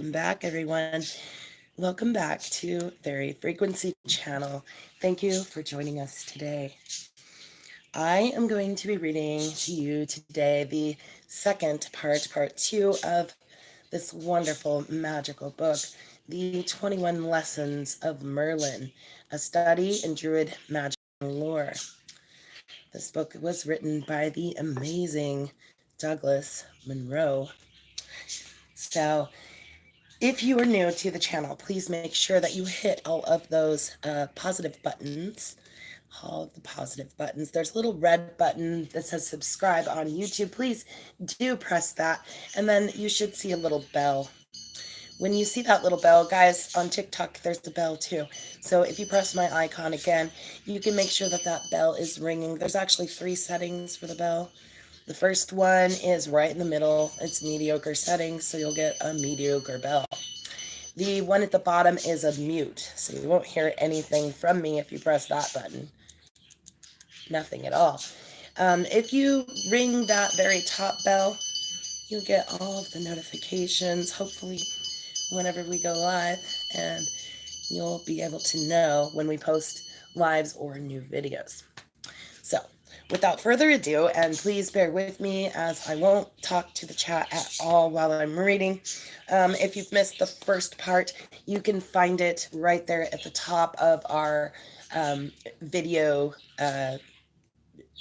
Welcome back, everyone. Welcome back to Very Frequency Channel. Thank you for joining us today. I am going to be reading to you today the second part two of this wonderful magical book, The 21 Lessons of Merlyn, a study in Druid magic and lore. This book was written by the amazing Douglas Monroe. So, if you are new to the channel, please make sure that you hit all of those positive buttons. All of the positive buttons. There's a little red button that says subscribe on YouTube. Please do press that. And then you should see a little bell. When you see that little bell, guys, on TikTok, there's the bell too. So if you press my icon again, you can make sure that that bell is ringing. There's actually 3 settings for the bell. The first one is right in the middle. It's mediocre settings, so you'll get a mediocre bell. The one at the bottom is a mute, so you won't hear anything from me if you press that button. Nothing at all. If you ring that very top bell, you'll get all of the notifications, hopefully, whenever we go live, and you'll be able to know when we post lives or new videos. So, without further ado, and please bear with me as I won't talk to the chat at all while I'm reading. If you've missed the first part, you can find it right there at the top of our video.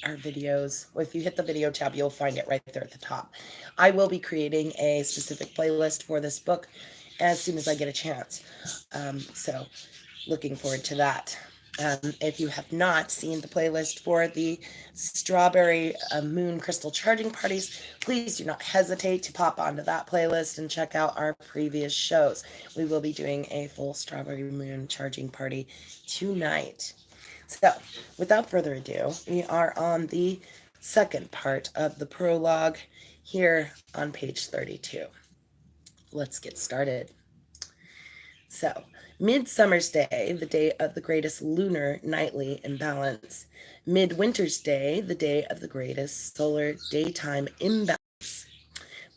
Our videos. If you hit the video tab, you'll find it right there at the top. I will be creating a specific playlist for this book as soon as I get a chance. So, looking forward to that. If you have not seen the playlist for the Strawberry Moon Crystal Charging Parties, please do not hesitate to pop onto that playlist and check out our previous shows. We will be doing a full Strawberry Moon Charging Party tonight. So, without further ado, we are on the second part of the prologue here on page 32. Let's get started. So, Midsummer's Day, the day of the greatest lunar nightly imbalance. Midwinter's Day, the day of the greatest solar daytime imbalance.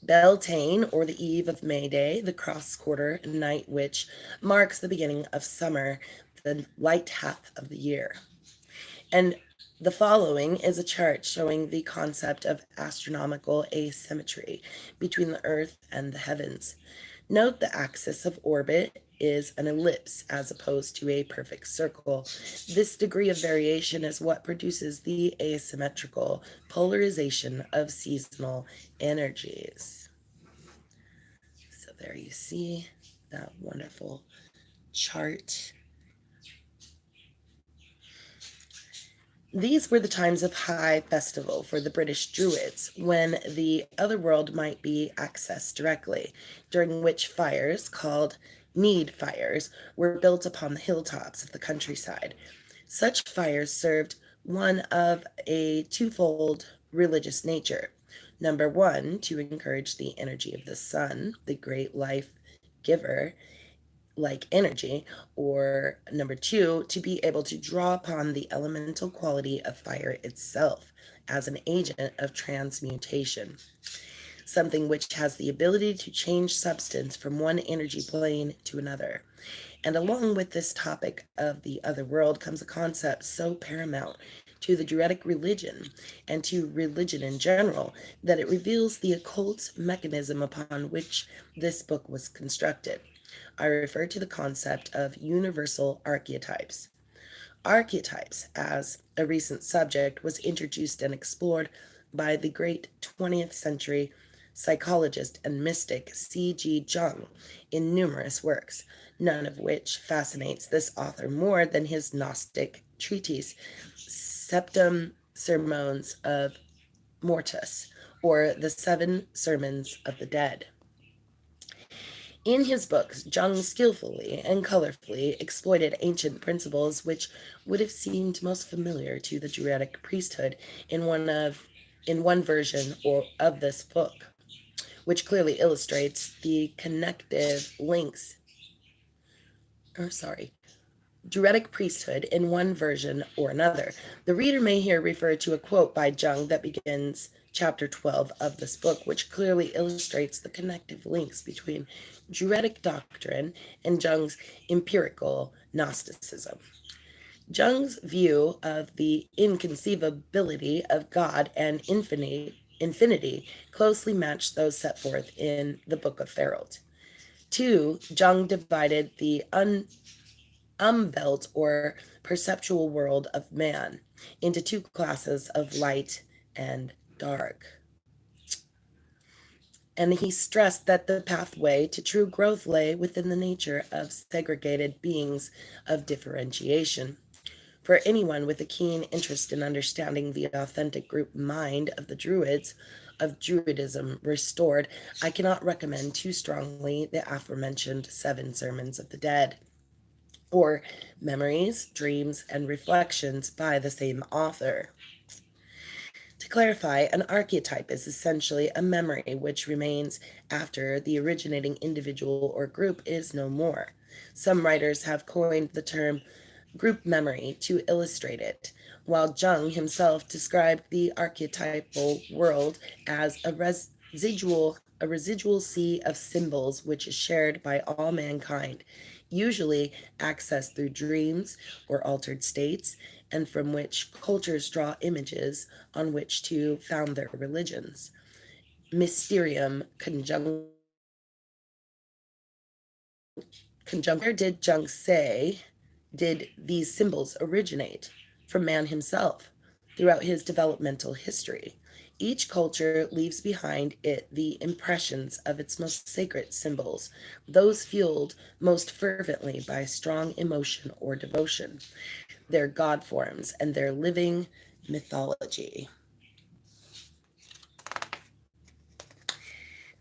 Beltane, or the eve of May Day, the cross-quarter night which marks the beginning of summer, the light half of the year. And the following is a chart showing the concept of astronomical asymmetry between the Earth and the heavens. Note the axis of orbit is an ellipse as opposed to a perfect circle. This degree of variation is what produces the asymmetrical polarization of seasonal energies. So there you see that wonderful chart. These were the times of high festival for the British Druids, when the other world might be accessed directly, during which fires, called need fires, were built upon the hilltops of the countryside. Such fires served one of a twofold religious nature. Number one, to encourage the energy of the sun, the great life giver, like energy, or number two, to be able to draw upon the elemental quality of fire itself as an agent of transmutation, something which has the ability to change substance from one energy plane to another. And along with this topic of the other world comes a concept so paramount to the Druidic religion and to religion in general that it reveals the occult mechanism upon which this book was constructed. I refer to the concept of universal archetypes. Archetypes, as a recent subject, was introduced and explored by the great 20th century psychologist and mystic C.G. Jung in numerous works, none of which fascinates this author more than his Gnostic treatise, Septem Sermons of Mortis, or the Seven Sermons of the Dead. In his books, Jung skillfully and colorfully exploited ancient principles which would have seemed most familiar to the Druidic priesthood in one version of this book, which clearly illustrates the connective links. Druidic priesthood in one version or another. The reader may here refer to a quote by Jung that begins, chapter 12 of this book, which clearly illustrates the connective links between Druidic doctrine and Jung's empirical Gnosticism. Jung's view of the inconceivability of God and infinity closely matched those set forth in the Book of Ferald. 2. Jung divided the umwelt or perceptual world of man into two classes of light and dark. And he stressed that the pathway to true growth lay within the nature of segregated beings of differentiation. For anyone with a keen interest in understanding the authentic group mind of the Druids, of Druidism restored, I cannot recommend too strongly the aforementioned 7 Sermons of the Dead, or Memories, Dreams, and Reflections by the same author. To clarify, an archetype is essentially a memory which remains after the originating individual or group is no more. Some writers have coined the term group memory to illustrate it, while Jung himself described the archetypal world as a residual sea of symbols which is shared by all mankind, usually accessed through dreams or altered states, and from which cultures draw images on which to found their religions. Mysterium conjunct. Where did Jung say did these symbols originate? From man himself, throughout his developmental history. Each culture leaves behind it the impressions of its most sacred symbols, those fueled most fervently by strong emotion or devotion, their god forms, and their living mythology.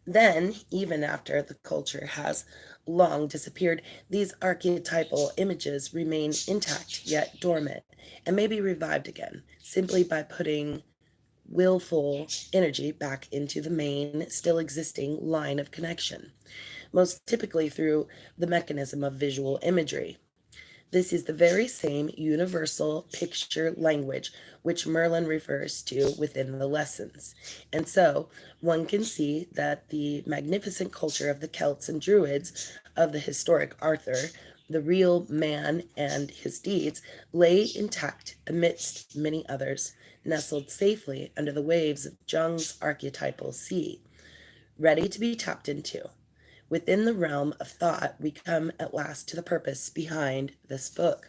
Then, even after the culture has long disappeared, these archetypal images remain intact yet dormant, and may be revived again simply by putting willful energy back into the main, still existing line of connection, most typically through the mechanism of visual imagery. This is the very same universal picture language which Merlyn refers to within the lessons. And so one can see that the magnificent culture of the Celts and Druids of the historic Arthur, the real man and his deeds, lay intact amidst many others, nestled safely under the waves of Jung's archetypal sea, ready to be tapped into. Within the realm of thought, we come at last to the purpose behind this book.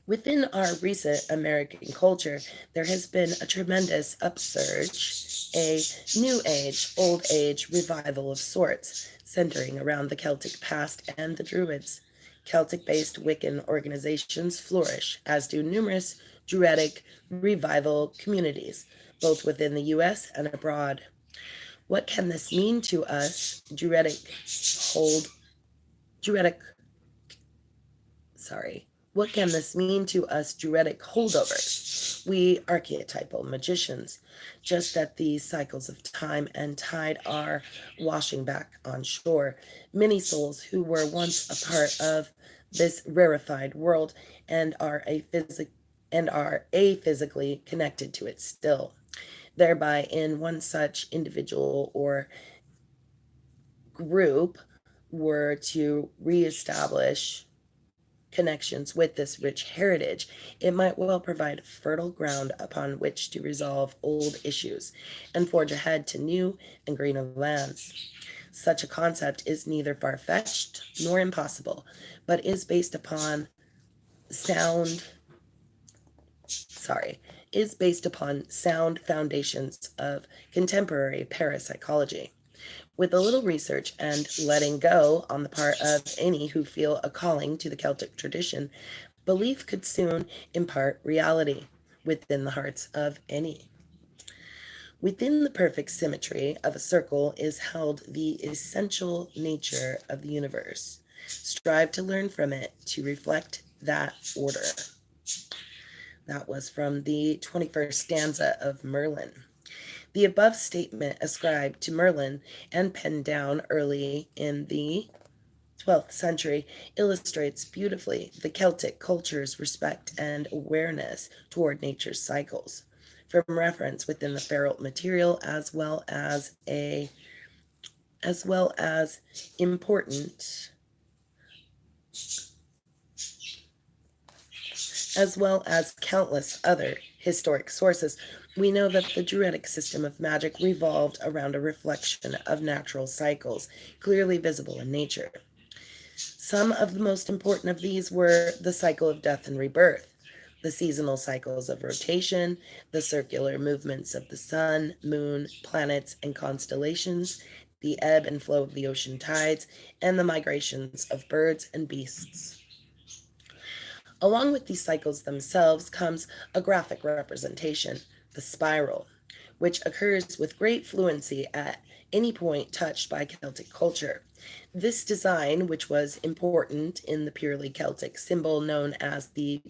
Within our recent American culture, there has been a tremendous upsurge, a new age, old age revival of sorts, centering around the Celtic past and the Druids. Celtic-based Wiccan organizations flourish, as do numerous Druidic revival communities, both within the U.S. and abroad. What can this mean to us what can this mean to us Druidic holdovers, we archetypal magicians, just that these cycles of time and tide are washing back on shore many souls who were once a part of this rarefied world and are physically connected to it still, thereby in one such individual or group were to reestablish connections with this rich heritage, it might well provide fertile ground upon which to resolve old issues and forge ahead to new and greener lands. Such a concept is neither far-fetched nor impossible, but is based upon sound foundations of contemporary parapsychology. With a little research and letting go on the part of any who feel a calling to the Celtic tradition, belief could soon impart reality within the hearts of any. Within the perfect symmetry of a circle is held the essential nature of the universe. Strive to learn from it to reflect that order. That was from the 21st stanza of Merlyn. The above statement ascribed to Merlyn and penned down early in the 12th century illustrates beautifully the Celtic culture's respect and awareness toward nature's cycles. from reference within the feral material as well as important as well as countless other historic sources, we know that the Druidic system of magic revolved around a reflection of natural cycles, clearly visible in nature. Some of the most important of these were the cycle of death and rebirth, the seasonal cycles of rotation, the circular movements of the sun, moon, planets, and constellations, the ebb and flow of the ocean tides, and the migrations of birds and beasts. Along with these cycles themselves comes a graphic representation, the spiral, which occurs with great fluency at any point touched by Celtic culture. This design, which was important in the purely Celtic symbol known as the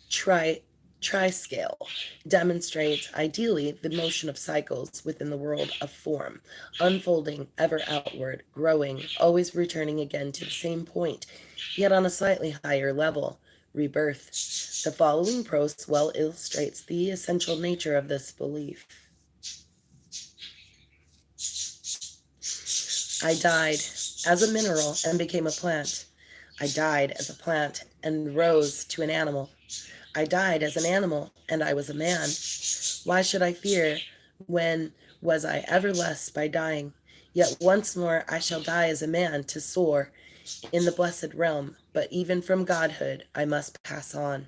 tri triscale, demonstrates ideally the motion of cycles within the world of form, unfolding ever outward, growing, always returning again to the same point, yet on a slightly higher level, rebirth. The following prose well illustrates the essential nature of this belief. I died as a mineral and became a plant. I died as a plant and rose to an animal. I died as an animal and I was a man. Why should I fear when was I ever less by dying? Yet once more I shall die as a man to soar in the blessed realm, but even from godhood I must pass on.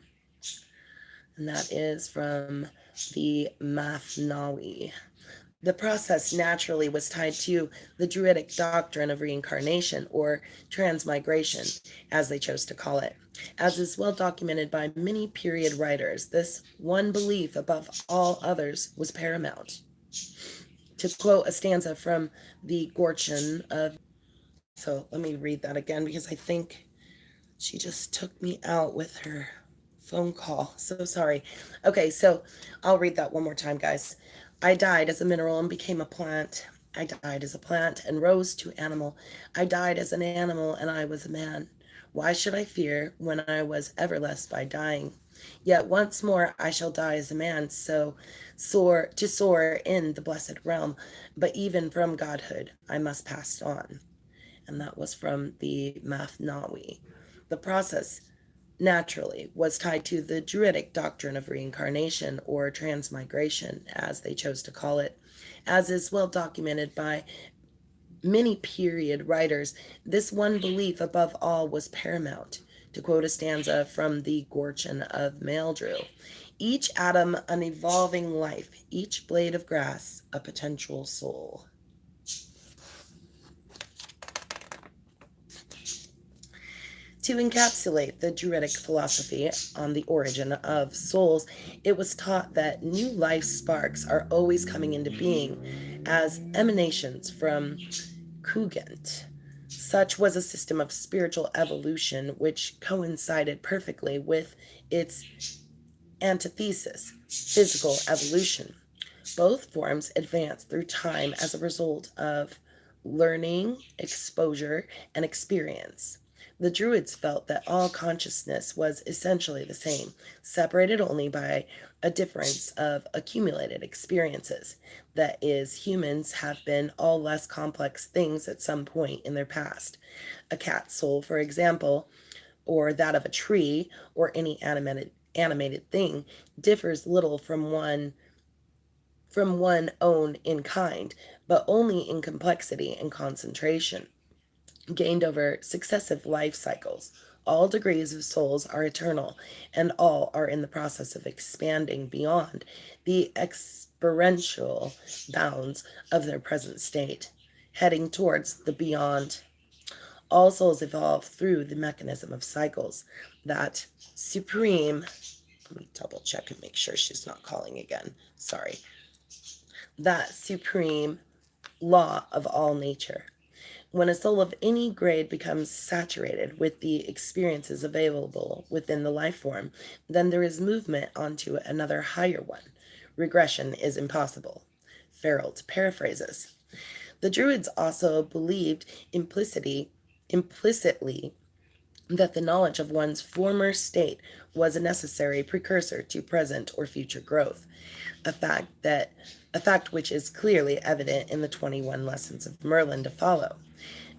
And that is from the Mathnawi. The process naturally was tied to the Druidic doctrine of reincarnation, or transmigration, as they chose to call it. As is well documented by many period writers, this one belief above all others was paramount. To quote a stanza from the Gorchin of... So let me read that again because I think she just took me out with her phone call. So sorry. Okay, so I'll read that one more time, guys. I died as a mineral and became a plant. I died as a plant and rose to animal. I died as an animal and I was a man. Why should I fear when I was ever less by dying? Yet once more I shall die as a man, so soar in the blessed realm, but even from godhood I must pass on. And that was from the Mathnawi. The process naturally was tied to the Druidic doctrine of reincarnation, or transmigration, as they chose to call it. As is well documented by many period writers, this one belief above all was paramount. To quote a stanza from the Gorchin of Maildrew, each atom an evolving life, each blade of grass a potential soul. To encapsulate the Druidic philosophy on the origin of souls, it was taught that new life sparks are always coming into being as emanations from Kugent. Such was a system of spiritual evolution which coincided perfectly with its antithesis, physical evolution. Both forms advance through time as a result of learning, exposure, and experience. The Druids felt that all consciousness was essentially the same, separated only by a difference of accumulated experiences. That is, humans have been all less complex things at some point in their past. A cat's soul, for example, or that of a tree, or any animated thing, differs little from one own in kind, but only in complexity and concentration, gained over successive life cycles. All degrees of souls are eternal, and all are in the process of expanding beyond the experiential bounds of their present state, heading towards the beyond. All souls evolve through the mechanism of cycles. That supreme, let me double check and make sure she's not calling again. Sorry. That supreme law of all nature. When a soul of any grade becomes saturated with the experiences available within the life form, then there is movement onto another higher one. Regression is impossible. Ferreld paraphrases. The Druids also believed implicitly that the knowledge of one's former state was a necessary precursor to present or future growth, a fact that a fact which is clearly evident in the 21 lessons of Merlin to follow.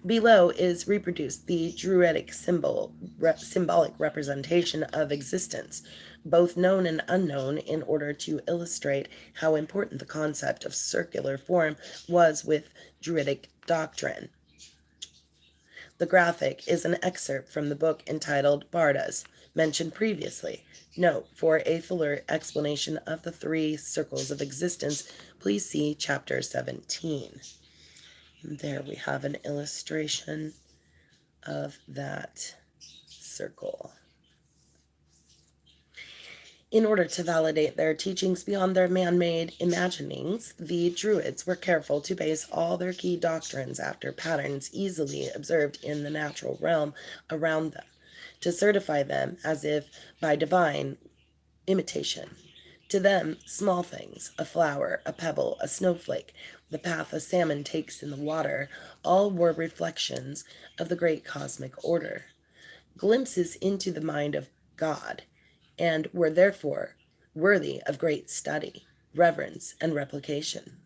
Below is reproduced the Druidic symbolic representation of existence, both known and unknown, in order to illustrate how important the concept of circular form was with Druidic doctrine. The graphic is an excerpt from the book entitled Bardas, mentioned previously. Note, for a fuller explanation of the three circles of existence, please see chapter 17. And there we have an illustration of that circle. In order to validate their teachings beyond their man-made imaginings, the Druids were careful to base all their key doctrines after patterns easily observed in the natural realm around them, to certify them as if by divine imitation. To them, small things, a flower, a pebble, a snowflake, the path a salmon takes in the water, all were reflections of the great cosmic order, glimpses into the mind of God, and were therefore worthy of great study, reverence, and replication.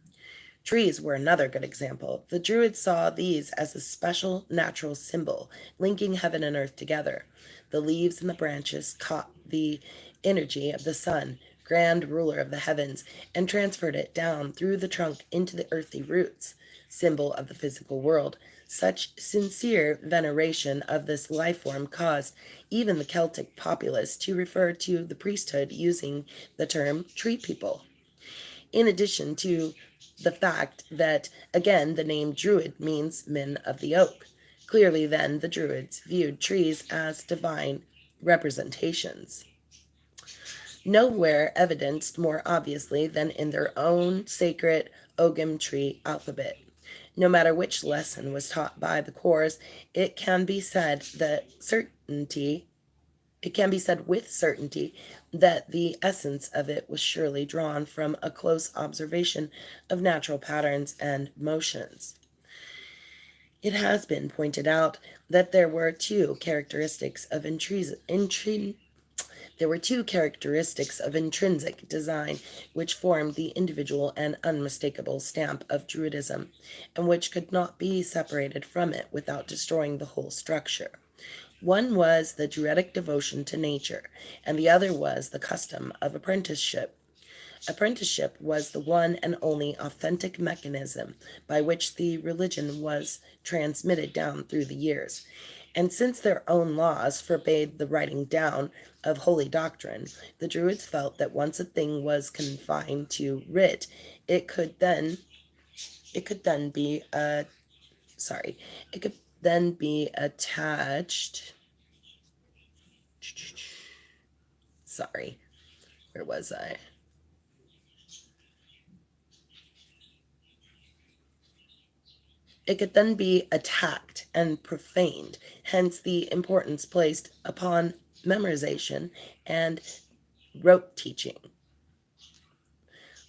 Trees were another good example. The Druids saw these as a special natural symbol linking heaven and earth together. The leaves and the branches caught the energy of the sun, grand ruler of the heavens, and transferred it down through the trunk into the earthy roots, symbol of the physical world. Such sincere veneration of this life form caused even the Celtic populace to refer to the priesthood using the term tree people. In addition to the fact that, again, the name Druid means men of the oak. Clearly, then, the Druids viewed trees as divine representations. Nowhere evidenced more obviously than in their own sacred Ogham tree alphabet. No matter which lesson was taught by the course, it can be said with certainty that the essence of it was surely drawn from a close observation of natural patterns and motions. It has been pointed out that there were two characteristics of intrinsic design which formed the individual and unmistakable stamp of Druidism, and which could not be separated from it without destroying the whole structure. One was the Druidic devotion to nature, and the other was the custom of apprenticeship. Apprenticeship was the one and only authentic mechanism by which the religion was transmitted down through the years. And since their own laws forbade the writing down of holy doctrine, the Druids felt that once a thing was confined to writ, it could then be attached. Sorry, where was I? It could then be attacked and profaned, hence the importance placed upon memorization and rote teaching.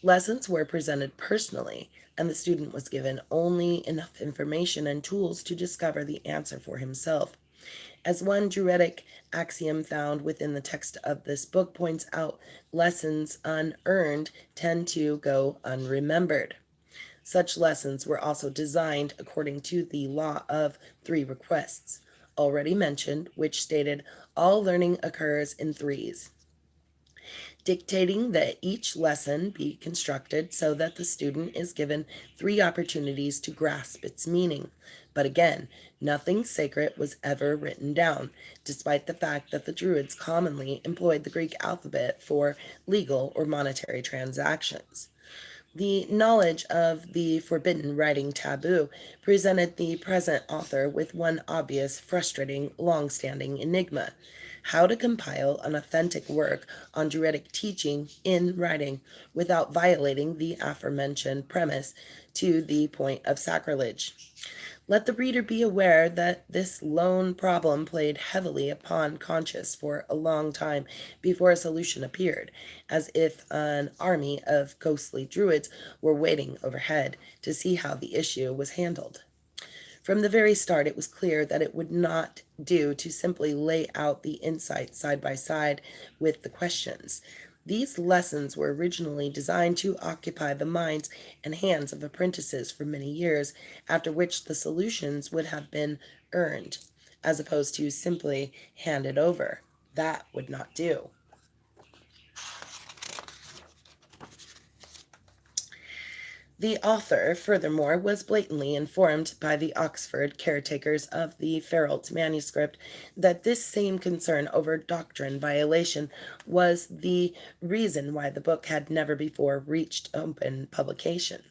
Lessons were presented personally, and the student was given only enough information and tools to discover the answer for himself. As one Druidic axiom found within the text of this book points out, lessons unearned tend to go unremembered. Such lessons were also designed according to the law of three requests, already mentioned, which stated all learning occurs in threes, dictating that each lesson be constructed so that the student is given 3 opportunities to grasp its meaning. But again, nothing sacred was ever written down, despite the fact that the Druids commonly employed the Greek alphabet for legal or monetary transactions. The knowledge of the forbidden writing taboo presented the present author with one obvious, frustrating, long-standing enigma: how to compile an authentic work on Druidic teaching in writing without violating the aforementioned premise to the point of sacrilege. Let the reader be aware that this lone problem played heavily upon conscience for a long time before a solution appeared, as if an army of ghostly Druids were waiting overhead to see how the issue was handled. From the very start, it was clear that it would not do to simply lay out the insights side by side with the questions. These lessons were originally designed to occupy the minds and hands of apprentices for many years, after which the solutions would have been earned, as opposed to simply handed over. That would not do. The author, furthermore, was blatantly informed by the Oxford caretakers of the Ferralt manuscript that this same concern over doctrine violation was the reason why the book had never before reached open publication.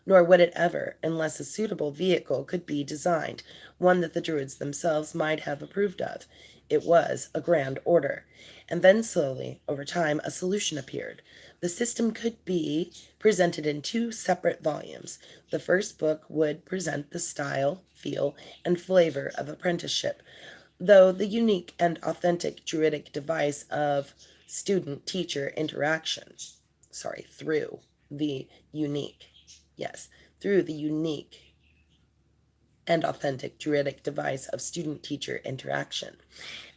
Nor would it ever, unless a suitable vehicle could be designed, one that the Druids themselves might have approved of. It was a grand order. And then slowly, over time, a solution appeared. The system could be presented in two separate volumes. The first book would present the style, feel, and flavor of apprenticeship, though the unique and authentic Druidic device of student-teacher interaction. Through the unique. Yes, through the unique and authentic Druidic device of student-teacher interaction.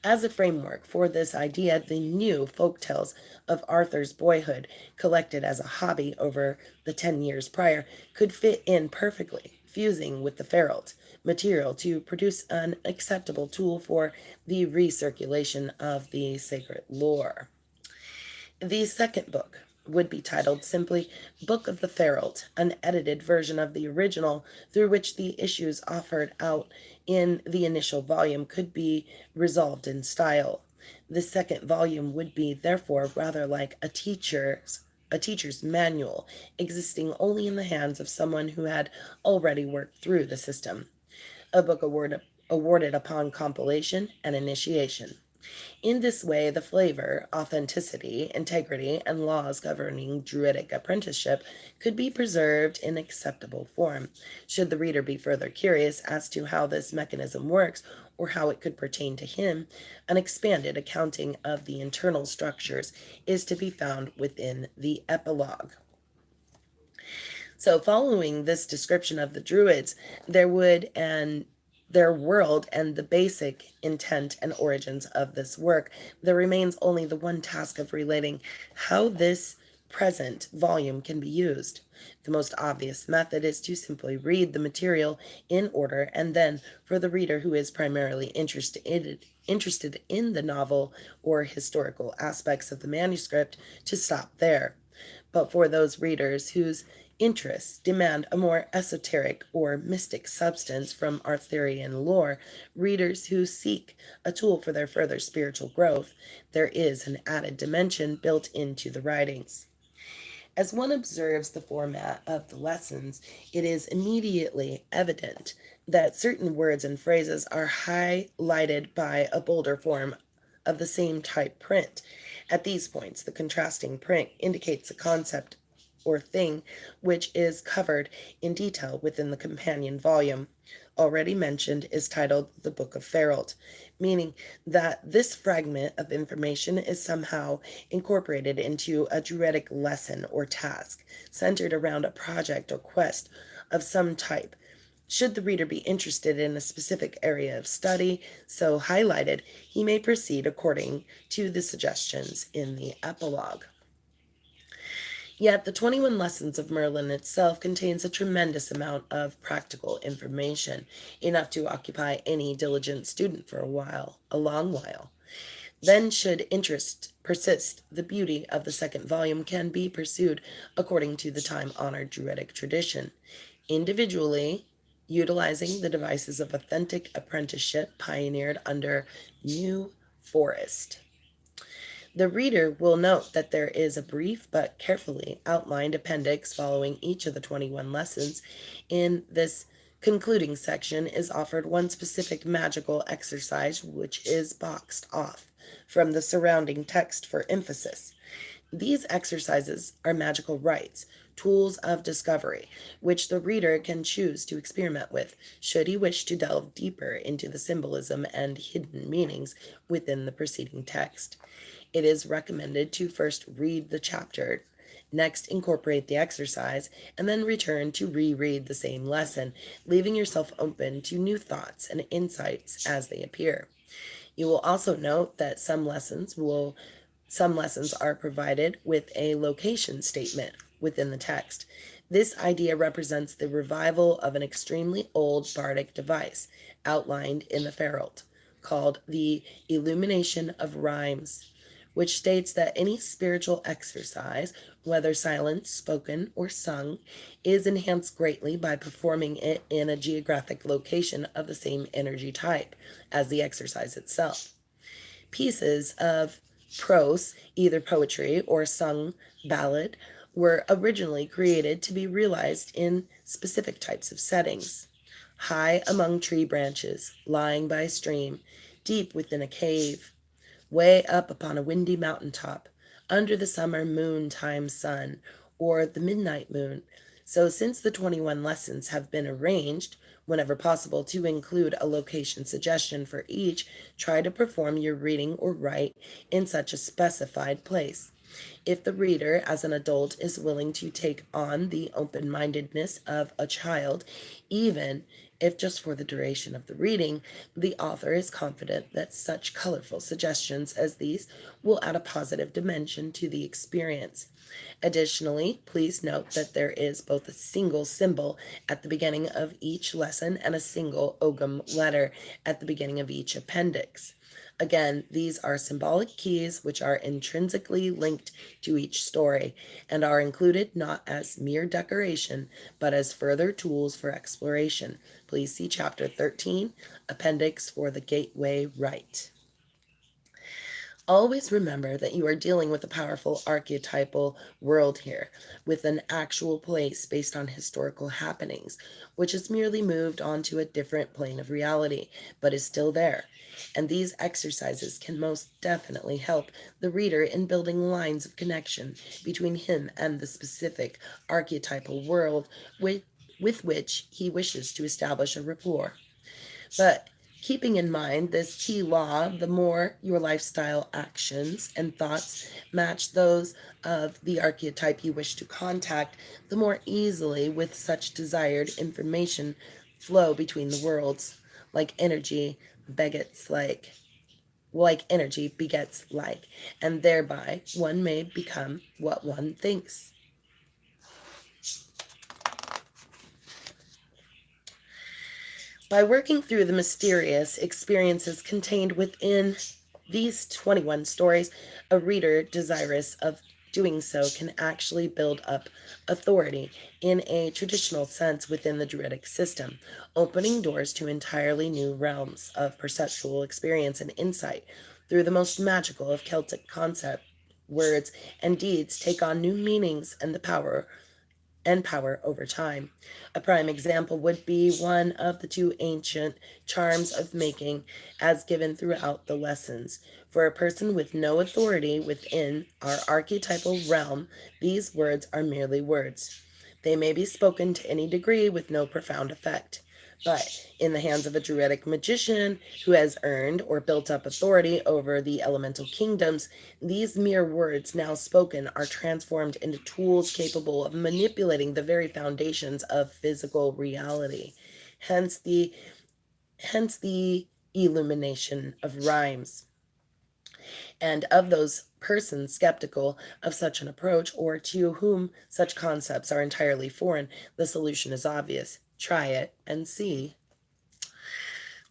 As a framework for this idea, the new folk tales of Arthur's boyhood, collected as a hobby over the 10 years prior, could fit in perfectly, fusing with the Ferralt material to produce an acceptable tool for the recirculation of the sacred lore. The second book would be titled simply Book of the Ferralt, an edited version of the original, through which the issues offered out in the initial volume could be resolved in style. The second volume would be, therefore, rather like a teacher's manual, existing only in the hands of someone who had already worked through the system. A book awarded upon compilation and initiation. In this way, the flavor, authenticity, integrity, and laws governing Druidic apprenticeship could be preserved in acceptable form. Should the reader be further curious as to how this mechanism works, or how it could pertain to him, an expanded accounting of the internal structures is to be found within the epilogue. So, following this description of the Druids, there would and their world and the basic intent and origins of this work, there remains only the one task of relating how this present volume can be used. The most obvious method is to simply read the material in order, and then, for the reader who is primarily interested in the novel or historical aspects of the manuscript, to stop there. But for those readers whose interests demand a more esoteric or mystic substance from Arthurian lore, readers who seek a tool for their further spiritual growth, there is an added dimension built into the writings. As one observes the format of the lessons, it is immediately evident that certain words and phrases are highlighted by a bolder form of the same type print. At these points, the contrasting print indicates a concept or thing which is covered in detail within the companion volume. Already mentioned is titled The Book of Ferralt, meaning that this fragment of information is somehow incorporated into a Druidic lesson or task, centered around a project or quest of some type. Should the reader be interested in a specific area of study so highlighted, he may proceed according to the suggestions in the epilogue. Yet the 21 Lessons of Merlyn itself contains a tremendous amount of practical information, enough to occupy any diligent student for a long while. Then, should interest persist, the beauty of the second volume can be pursued according to the time-honored Druidic tradition, individually utilizing the devices of authentic apprenticeship pioneered under New Forest. The reader will note that there is a brief but carefully outlined appendix following each of the 21 lessons. In this concluding section is offered one specific magical exercise which is boxed off from the surrounding text for emphasis. These exercises are magical rites, tools of discovery, which the reader can choose to experiment with, should he wish to delve deeper into the symbolism and hidden meanings within the preceding text. It is recommended to first read the chapter Next, incorporate the exercise and then return to reread the same lesson, leaving yourself open to new thoughts and insights as they appear. You will also note that some lessons are provided with a location statement within the text. This idea represents the revival of an extremely old bardic device outlined in the Feralt, called the Illumination of Rhymes, which states that any spiritual exercise, whether silent, spoken, or sung, is enhanced greatly by performing it in a geographic location of the same energy type as the exercise itself. Pieces of prose, either poetry or sung ballad, were originally created to be realized in specific types of settings. High among tree branches, lying by a stream, deep within a cave, way up upon a windy mountain top, under the summer moon time sun, or the midnight moon. So, since the 21 lessons have been arranged, whenever possible, to include a location suggestion for each, try to perform your reading or write in such a specified place. If the reader, as an adult, is willing to take on the open mindedness of a child, even if just for the duration of the reading, the author is confident that such colorful suggestions as these will add a positive dimension to the experience. Additionally, please note that there is both a single symbol at the beginning of each lesson and a single Ogham letter at the beginning of each appendix. Again, these are symbolic keys which are intrinsically linked to each story and are included not as mere decoration but as further tools for exploration. Please see Chapter 13, Appendix for the Gateway Rite. Always remember that you are dealing with a powerful archetypal world here, with an actual place based on historical happenings, which is merely moved onto a different plane of reality, but is still there. And these exercises can most definitely help the reader in building lines of connection between him and the specific archetypal world with which he wishes to establish a rapport. But keeping in mind this key law, the more your lifestyle actions and thoughts match those of the archetype you wish to contact, the more easily with such desired information flow between the worlds. Like energy begets like energy begets like, and thereby one may become what one thinks. By working through the mysterious experiences contained within these 21 stories, a reader desirous of doing so can actually build up authority in a traditional sense within the Druidic system, opening doors to entirely new realms of perceptual experience and insight through the most magical of Celtic concepts. Words and deeds take on new meanings and power over time. A prime example would be one of the two ancient charms of making as given throughout the lessons. For a person with no authority within our archetypal realm, these words are merely words. They may be spoken to any degree with no profound effect. But in the hands of a druidic magician who has earned or built up authority over the elemental kingdoms, these mere words now spoken are transformed into tools capable of manipulating the very foundations of physical reality. Hence the hence the illumination of rhymes. And of those persons skeptical of such an approach or to whom such concepts are entirely foreign, the solution is obvious. Try it and see.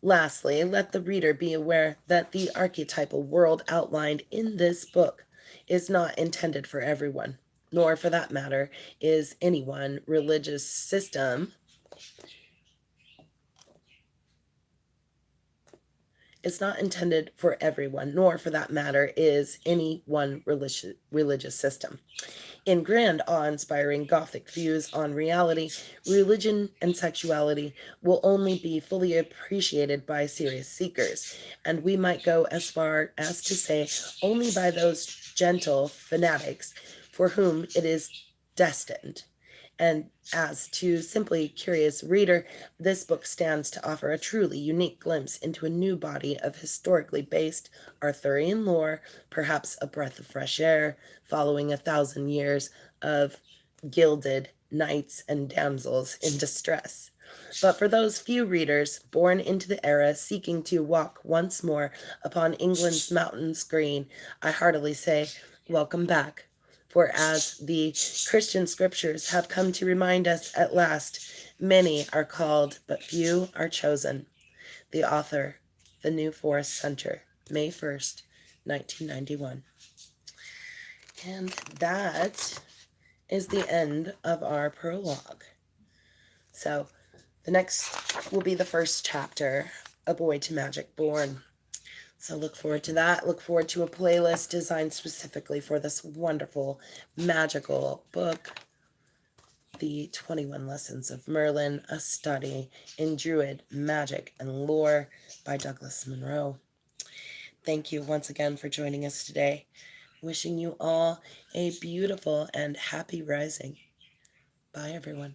Lastly, let the reader be aware that the archetypal world outlined in this book is not intended for everyone, nor for that matter is any one religious system. It's not intended for everyone, nor for that matter is any one religious system. In grand, awe inspiring Gothic views on reality, religion and sexuality will only be fully appreciated by serious seekers, and we might go as far as to say only by those gentle fanatics for whom it is destined. And as to simply curious reader, this book stands to offer a truly unique glimpse into a new body of historically based Arthurian lore, perhaps a breath of fresh air, following 1,000 years of gilded knights and damsels in distress. But for those few readers born into the era seeking to walk once more upon England's mountains green, I heartily say, welcome back. For as the Christian scriptures have come to remind us at last, many are called, but few are chosen. The author, The New Forest Center, May 1st, 1991. And that is the end of our prologue. So the next will be the first chapter, A Boy to Magic Born. So look forward to that. Look forward to a playlist designed specifically for this wonderful, magical book, The 21 Lessons of Merlyn, A Study in Druid, Magic, and Lore by Douglas Monroe. Thank you once again for joining us today. Wishing you all a beautiful and happy rising. Bye, everyone.